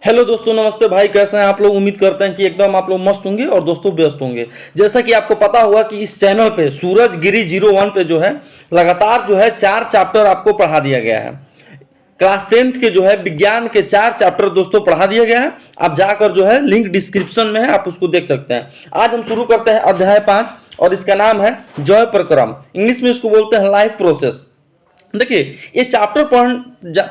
Hello दोस्तों, नमस्ते भाई। कैसे हैं आप लोग? उम्मीद करते हैं कि एकदम आप लोग मस्त होंगे और दोस्तों व्यस्त होंगे। जैसा कि आपको पता होगा कि इस चैनल पे सूरजगिरी 01 पे जो है लगातार जो है 4 चैप्टर आपको पढ़ा दिया गया है। क्लास 10th के जो है विज्ञान के 4 चैप्टर दोस्तों पढ़ा दिया गया है। आप जाकर जो है लिंक डिस्क्रिप्शन में है, आप उसको देख सकते हैं। आज हम शुरू करते हैं अध्याय 5 और इसका नाम है जॉय प्रक्रम। इंग्लिश में इसको बोलते हैं लाइफ प्रोसेस। देखिए, ये चैप्टर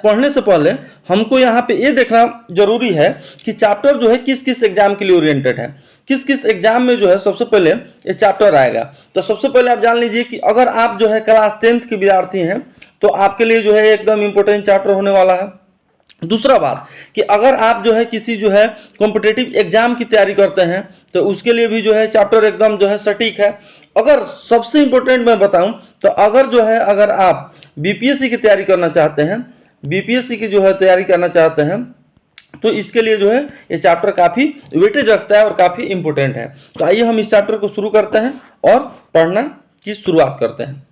पढ़ने से पहले हमको यहाँ पे ये देखना जरूरी है कि चैप्टर जो है किस किस एग्जाम के लिए ओरिएंटेड है, किस किस एग्जाम में जो है सबसे पहले ये चैप्टर आएगा। तो सबसे पहले आप जान लीजिए कि अगर आप जो है क्लास 10th के विद्यार्थी हैं तो आपके लिए जो है एकदम इंपॉर्टेंट चैप्टर होने वाला है। दूसरा बात कि अगर आप जो है किसी जो है कॉम्पिटेटिव एग्जाम की तैयारी करते हैं तो उसके लिए भी जो है चैप्टर एकदम जो है सटीक है। अगर सबसे इंपॉर्टेंट मैं बताऊं तो अगर आप बीपीएससी की तैयारी करना चाहते हैं, बीपीएससी की जो है तैयारी करना चाहते हैं तो इसके लिए जो है ये चैप्टर काफ़ी वेटेज रखता है और काफ़ी इंपॉर्टेंट है। तो आइए हम इस चैप्टर को शुरू करते हैं और पढ़ना की शुरुआत करते हैं।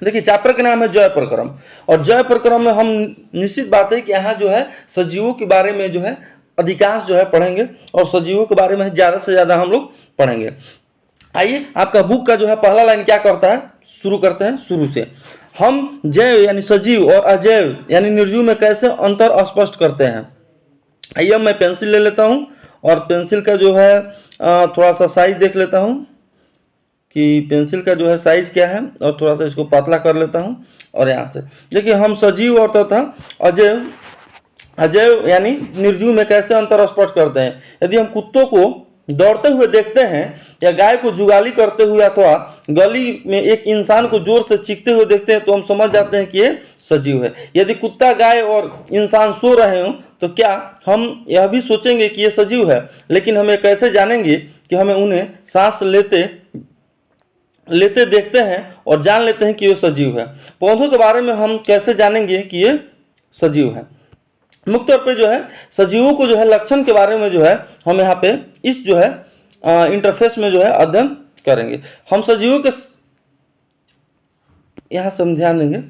देखिए, चैप्टर का नाम है जय प्रक्रम और जय प्रक्रम में हम निश्चित बात है कि यहाँ जो है सजीवों के बारे में जो है अधिकांश जो है पढ़ेंगे और सजीवों के बारे में ज़्यादा से ज़्यादा हम लोग पढ़ेंगे। आइए, आपका बुक का जो है पहला लाइन क्या करता है, शुरू करते हैं शुरू से। हम जैव यानी सजीव और अजैव यानी निर्जीव में कैसे अंतर स्पष्ट करते हैं। आइए, मैं पेंसिल ले लेता हूँ और पेंसिल का जो है थोड़ा सा साइज देख लेता हूँ कि पेंसिल का जो है साइज क्या है और थोड़ा सा इसको पतला कर लेता हूँ। और यहाँ से देखिए, हम सजीव और तथा अजैव अजैव यानी निर्जीव में कैसे अंतर स्पष्ट करते हैं। यदि हम कुत्तों को दौड़ते हुए देखते हैं या गाय को जुगाली करते हुए अथवा गली में एक इंसान को जोर से चीखते हुए देखते हैं तो हम समझ जाते हैं कि ये सजीव है। यदि कुत्ता, गाय और इंसान सो रहे हों तो क्या हम यह भी सोचेंगे कि ये सजीव है, लेकिन हमें कैसे जानेंगे कि हमें उन्हें सांस लेते देखते हैं और जान लेते हैं कि ये सजीव है। पौधों के बारे में हम कैसे जानेंगे कि ये सजीव है। मुख्य तौर पे जो है सजीवों को जो है लक्षण के बारे में जो है हम यहाँ पे इस जो है इंटरफेस में जो है अध्ययन करेंगे। हम सजीवों के यहाँ से हम ध्यान देंगे,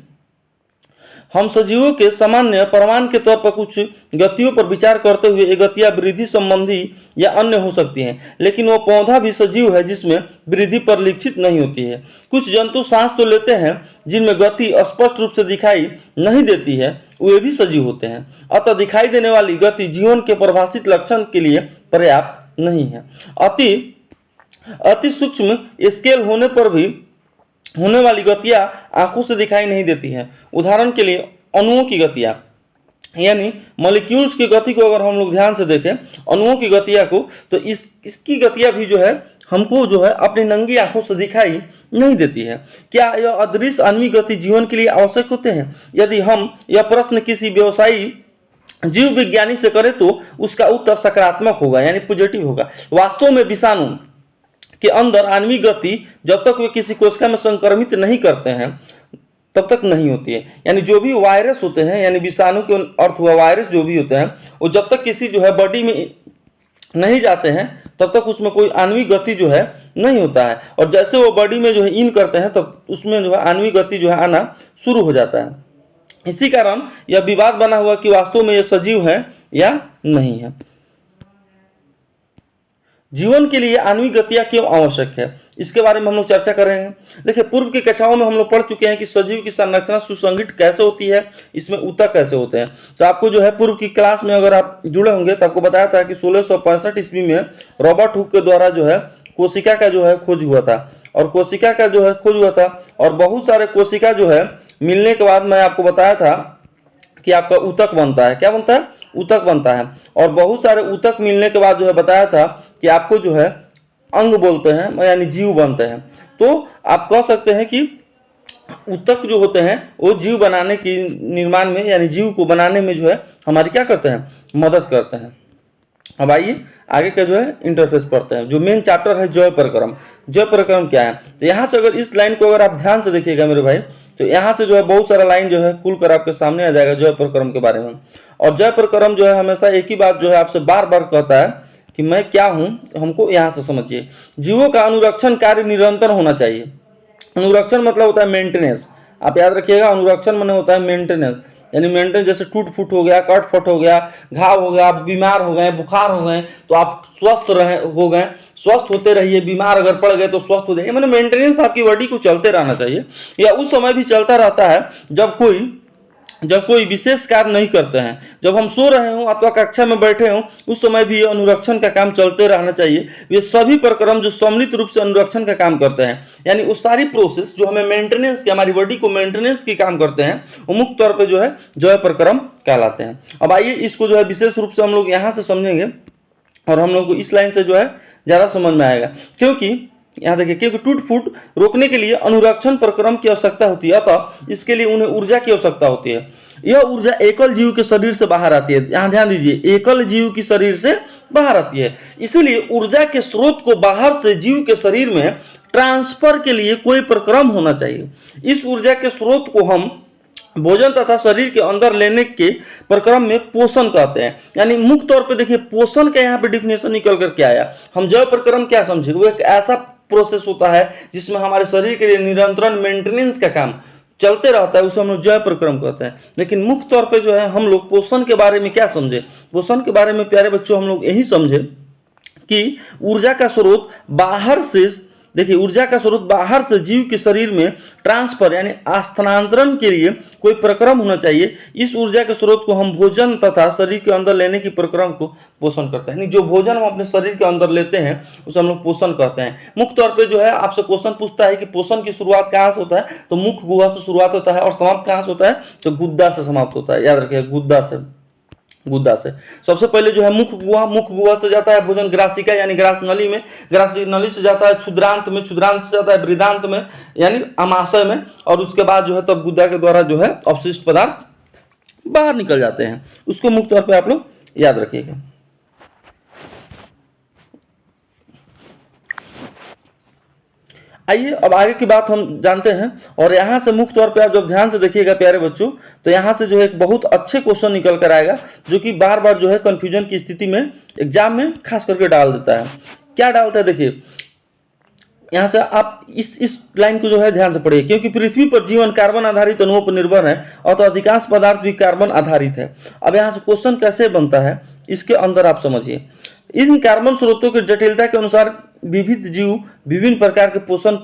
हम सजीवों के सामान्य प्रमाण के तौर पर कुछ गतियों पर विचार करते हुए ये गतियाँ वृद्धि संबंधी या अन्य हो सकती हैं, लेकिन वो पौधा भी सजीव है जिसमें वृद्धि परिलक्षित नहीं होती है। कुछ जंतु सांस तो लेते हैं जिनमें गति स्पष्ट रूप से दिखाई नहीं देती है, वे भी सजीव होते हैं। अतः दिखाई देने वाली गति जीवन के परिभाषित लक्षण के लिए पर्याप्त नहीं है। अति सूक्ष्म स्केल होने पर भी होने वाली गतियां आंखों से दिखाई नहीं देती हैं। उदाहरण के लिए अणुओं की गतियां यानी मॉलिक्यूल्स की गति को अगर हम लोग ध्यान से देखें, अणुओं की गतियां को, तो इसकी गतियां भी जो है हमको जो है अपनी नंगी आंखों से दिखाई नहीं देती है। क्या यह अदृश्य आणविक गति जीवन के लिए आवश्यक होते हैं? यदि हम यह प्रश्न किसी व्यवसायी जीव विज्ञानी से करें तो उसका उत्तर सकारात्मक होगा यानी पॉजिटिव होगा। वास्तव में विषाणु के अंदर आणविक गति जब तक वे किसी कोशिका में संक्रमित नहीं करते हैं तब तक नहीं होती है। यानी जो भी वायरस होते हैं, यानी विषाणु के अर्थ हुआ वायरस, जो भी होते हैं वो जब तक किसी जो है बॉडी में नहीं जाते हैं तब तक उसमें कोई आणविक गति जो है नहीं होता है, और जैसे वो बॉडी में जो है इन करते हैं तब उसमें जो है आणविक गति जो है आना शुरू हो जाता है। इसी कारण यह विवाद बना हुआ कि वास्तव में ये सजीव है या नहीं है। जीवन के लिए आणविक गतियां क्यों आवश्यक है, इसके बारे में हम लोग चर्चा करेंगे। देखिए, पूर्व की कक्षाओं में हम लोग पढ़ चुके हैं कि सजीव की संरचना सुसंगठित कैसे होती है, इसमें ऊतक कैसे होते हैं। तो आपको जो है पूर्व की क्लास में अगर आप जुड़े होंगे तो आपको बताया था कि 1665 ईस्वी में रॉबर्ट हुक के द्वारा जो है कोशिका का जो है खोज हुआ था, और कोशिका का जो है खोज हुआ था और बहुत सारे कोशिका जो है मिलने के बाद मैं आपको बताया था कि आपका ऊतक बनता है। क्या बनता है? ऊतक बनता है। और बहुत सारे ऊतक मिलने के बाद जो है बताया था कि आपको जो है अंग बोलते हैं यानी जीव बनते हैं। तो आप कह सकते हैं कि ऊतक जो होते हैं वो जीव बनाने की निर्माण में यानी जीव को बनाने में जो है हमारी क्या करते हैं, मदद करते हैं। अब आइए आगे का जो है इंटरफेस पढ़ते हैं। जो मेन चैप्टर है जय प्रक्रम। जय प्रक्रम क्या है, तो यहाँ से अगर इस लाइन को अगर आप ध्यान से देखिएगा मेरे भाई, तो यहाँ से जो है बहुत सारा लाइन जो है खुलकर आपके सामने आ जाएगा जय प्रक्रम के बारे में। और जय प्रक्रम जो है हमेशा एक ही बात जो है आपसे बार बार कहता है कि मैं क्या हूँ, हमको यहाँ से समझिए। जीवों का अनुरक्षण कार्य निरंतर होना चाहिए। अनुरक्षण मतलब होता है मेंटेनेंस। आप याद रखिएगा, अनुरक्षण माने होता है मेंटेनेंस। यानी मेंटेन, जैसे टूट फूट हो गया, कट फट हो गया, घाव हो गया, आप बीमार हो गए, बुखार हो गए, तो आप स्वस्थ हो गए, स्वस्थ होते रहिए, बीमार अगर पड़ गए तो स्वस्थ हो जाइए। मैंने मेंटेनेंस आपकी बॉडी को चलते रहना चाहिए, या उस समय भी चलता रहता है जब कोई विशेष कार्य नहीं करते हैं, जब हम सो रहे हों अथवा कक्षा में बैठे हों, उस समय भी अनुरक्षण का काम चलते रहना चाहिए। ये सभी प्रक्रम जो सम्मिलित रूप से अनुरक्षण का काम करते हैं, यानी वो सारी प्रोसेस जो हमें मेंटेनेंस की, हमारी बॉडी को मेंटेनेंस की काम करते हैं, वो मुख्य तौर पर जो है जय प्रक्रम कहलाते हैं। अब आइए इसको जो है विशेष रूप से हम लोग यहाँ से समझेंगे, और हम लोग को इस लाइन से जो है ज़्यादा समझ में आएगा, क्योंकि यहाँ देखिए, क्योंकि टूट फूट रोकने के लिए अनुरक्षण प्रक्रम की आवश्यकता होती है, अतः इसके लिए उन्हें ऊर्जा की आवश्यकता होती है। यह ऊर्जा एकल जीव के शरीर से बाहर आती है। यहाँ ध्यान दीजिए, एकल जीव की शरीर से बाहर आती है, इसीलिए ऊर्जा के स्रोत को बाहर से जीव के शरीर में ट्रांसफर के लिए कोई प्रक्रम होना चाहिए। इस ऊर्जा के स्रोत को हम भोजन तथा शरीर के अंदर लेने के प्रक्रम में पोषण कहते हैं। यानी मुख्य तौर पे देखिए, पोषण का यहाँ पे डिफिनेशन निकल करके आया। हम जय प्रक्रम क्या समझे, वो एक ऐसा प्रोसेस होता है जिसमें हमारे शरीर के लिए निरंतर मेंटेनेंस का काम चलते रहता है, उसे हम लोग जय प्रक्रम कहते हैं। लेकिन मुख्य तौर पे जो है हम लोग पोषण के बारे में क्या समझे, पोषण के बारे में प्यारे बच्चों हम लोग यही समझे कि ऊर्जा का स्रोत बाहर से, देखिए ऊर्जा का स्रोत बाहर से जीव के शरीर में ट्रांसफर यानी स्थानांतरण के लिए कोई प्रक्रम होना चाहिए। इस ऊर्जा के स्रोत को हम भोजन तथा शरीर के अंदर लेने की प्रक्रम को पोषण करते हैं। यानी जो भोजन हम अपने शरीर के अंदर लेते हैं उसे हम लोग पोषण कहते हैं। मुख्य तौर पे जो है आपसे क्वेश्चन पूछता है कि पोषण की शुरुआत कहाँ से होता है, तो मुख गुहा से शुरुआत होता है, और समाप्त कहाँ से होता है, तो गुद्दा से समाप्त होता है। याद रखिए, गुद्दा से सबसे पहले जो है मुख गुहा से जाता है भोजन ग्रासिका यानी ग्रास नली में, ग्रास नली से जाता है क्षुद्रांत में, क्षुद्रांत से जाता है बृहदांत में यानी अमाशय में, और उसके बाद जो है तब गुद्दा के द्वारा जो है अवशिष्ट पदार्थ बाहर निकल जाते हैं। उसको मुख्य तौर पे आप लोग याद रखिएगा। आइए अब आगे की बात हम जानते हैं, और यहाँ से मुख्य तौर पे आप जब ध्यान से देखिएगा प्यारे बच्चों, तो यहाँ से जो है एक बहुत अच्छे क्वेश्चन निकल कर आएगा, जो कि बार बार जो है कंफ्यूजन की स्थिति में एग्जाम में खास करके डाल देता है। क्या डालता है, देखिए यहाँ से आप इस लाइन को जो है ध्यान से पढ़िए, क्योंकि पृथ्वी पर जीवन कार्बन आधारित अणुओं पर निर्भर है, और तो अधिकांश पदार्थ भी कार्बन आधारित है। अब यहाँ से क्वेश्चन कैसे बनता है इसके अंदर आप समझिए। इन कार्बन स्रोतों की जटिलता के अनुसार विविध जीव विभिन्न प्रकार के पोषण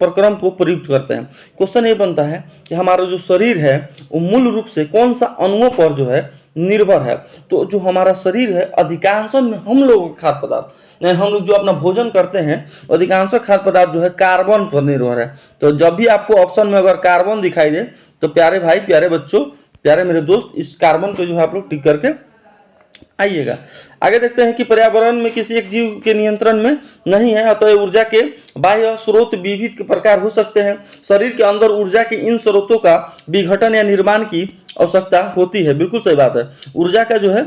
प्रक्रम को प्रयुक्त करते हैं। क्वेश्चन ये बनता है कि हमारा जो शरीर है वो मूल रूप से कौन सा अणुओं पर जो है निर्भर है। तो जो हमारा शरीर है अधिकांश में हम लोग खाद्य पदार्थ, हम लोग जो अपना भोजन करते हैं अधिकांश खाद्य पदार्थ जो है कार्बन पर निर्भर है। तो जब भी आपको ऑप्शन में अगर कार्बन दिखाई दे तो प्यारे भाई, प्यारे बच्चों, प्यारे मेरे दोस्त, इस कार्बन पे जो है आप लोग टिक करके आइएगा। आगे देखते हैं कि पर्यावरण में किसी एक जीव के नियंत्रण में नहीं है, अतः ऊर्जा के बाह्य स्रोत विविध के प्रकार हो सकते हैं। शरीर के अंदर ऊर्जा के इन स्रोतों का विघटन या निर्माण की आवश्यकता होती है। बिल्कुल सही बात है, ऊर्जा का जो है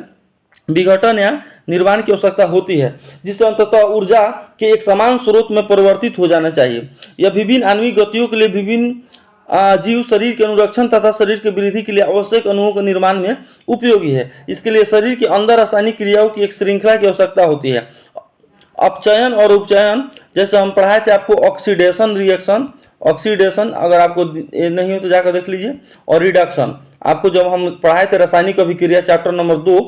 विघटन या निर्माण की आवश्यकता होती है, जिससे अंततः ऊर्जा के एक समान स्रोत में परिवर्तित हो जाना चाहिए। यह विभिन्न आणविक गतियों के लिए विभिन्न जीव शरीर के अनुरक्षण तथा शरीर की वृद्धि के लिए आवश्यक अणुओं के निर्माण में उपयोगी है। इसके लिए शरीर के अंदर रासायनिक क्रियाओं की एक श्रृंखला की आवश्यकता होती है। अपचयन और उपचयन, जैसे हम पढ़ाए थे आपको ऑक्सीडेशन रिएक्शन, ऑक्सीडेशन अगर आपको नहीं हो तो जाकर देख लीजिए, और रिडक्शन आपको जब हम पढ़ाए थे रासायनिक अभिक्रिया चैप्टर नंबर 2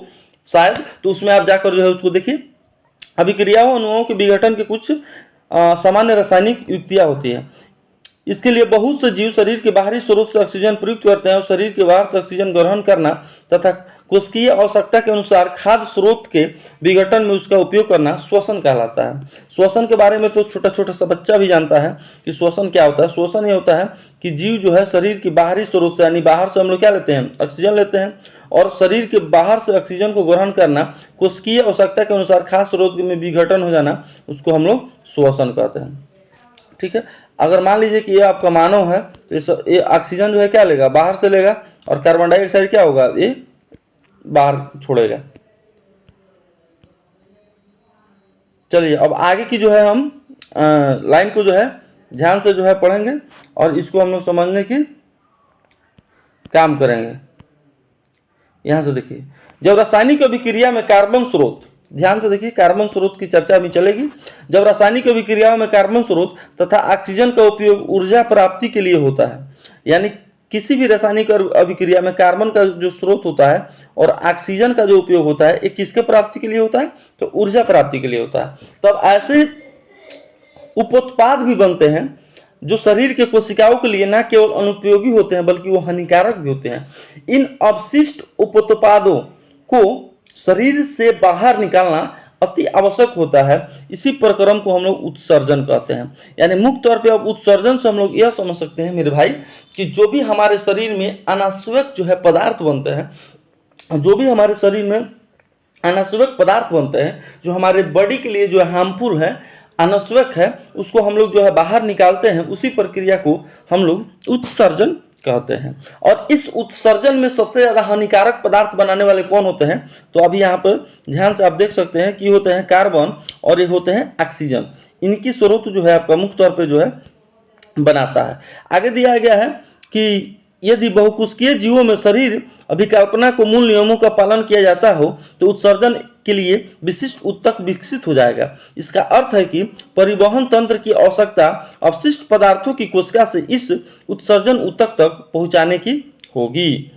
शायद, तो उसमें आप जाकर जो है उसको देखिए। अभिक्रियाओं अणुओं के विघटन के कुछ सामान्य रासायनिक युक्तियाँ होती है। इसके लिए बहुत से जीव शरीर के बाहरी स्रोत से ऑक्सीजन प्रयुक्त करते हैं, और शरीर के बाहर से ऑक्सीजन ग्रहण करना तथा कोशिकीय आवश्यकता के अनुसार खाद्य स्रोत के विघटन में उसका उपयोग करना श्वसन कहलाता है। श्वसन के बारे में तो छोटा छोटा सा बच्चा भी जानता है कि श्वसन क्या होता है। श्वसन ये होता है कि जीव जो है शरीर के बाहरी स्रोत से, यानी बाहर से हम लोग क्या लेते हैं, ऑक्सीजन लेते हैं, और शरीर के बाहर से ऑक्सीजन को ग्रहण करना, कोशिकीय आवश्यकता के अनुसार खाद्य स्रोत में विघटन हो जाना, उसको हम लोग श्वसन कहते हैं। ठीक है, अगर मान लीजिए कि ये आपका मानव है तो ये ऑक्सीजन जो है क्या लेगा, बाहर से लेगा, और कार्बन डाइऑक्साइड क्या होगा, ये बाहर छोड़ेगा। चलिए अब आगे की जो है हम लाइन को जो है ध्यान से जो है पढ़ेंगे, और इसको हम लोग समझने की काम करेंगे। यहां से देखिए, जब रासायनिक अभिक्रिया में कार्बन स्रोत, ध्यान से देखिए, कार्बन स्रोत की चर्चा भी चलेगी। जब रासायनिक अभिक्रियाओं में कार्बन स्रोत तथा ऑक्सीजन का उपयोग ऊर्जा प्राप्ति के लिए होता है, यानी किसी भी रासायनिक अभिक्रिया में कार्बन का जो स्रोत होता है और ऑक्सीजन का जो उपयोग होता है, ये किसके प्राप्ति के लिए होता है? तो ऊर्जा प्राप्ति के लिए होता है। तब ऐसे उपोत्पाद भी बनते हैं जो शरीर के कोशिकाओं के लिए न केवल अनुपयोगी होते हैं बल्कि वो हानिकारक भी होते हैं। इन अवशिष्ट उपोत्पादों को शरीर से बाहर निकालना अति आवश्यक होता है। इसी प्रक्रम को हम लोग उत्सर्जन कहते हैं। यानी मुख्य तौर पे अब उत्सर्जन से हम लोग यह समझ सकते हैं मेरे भाई कि जो भी हमारे शरीर में अनावश्यक जो है पदार्थ बनते हैं, जो भी हमारे शरीर में अनावश्यक पदार्थ बनते हैं जो हमारे बॉडी के लिए जो है हार्मफुल है, अनावश्यक है, उसको हम लोग जो है बाहर निकालते हैं, उसी प्रक्रिया को हम लोग उत्सर्जन कहते हैं। और इस उत्सर्जन में सबसे ज़्यादा हानिकारक पदार्थ बनाने वाले कौन होते हैं? तो अभी यहाँ पर ध्यान से आप देख सकते हैं कि होते हैं कार्बन और ये होते हैं ऑक्सीजन। इनकी स्रोत जो है आपका मुख्य तौर पे जो है बनाता है। आगे दिया गया है कि यदि बहुकोशिकीय जीवों में शरीर अभिकल्पना को मूल नियमों का पालन किया जाता हो तो उत्सर्जन के लिए विशिष्ट ऊतक विकसित हो जाएगा। इसका अर्थ है कि परिवहन तंत्र की आवश्यकता अवशिष्ट पदार्थों की कोशिका से इस उत्सर्जन ऊतक तक पहुंचाने की होगी।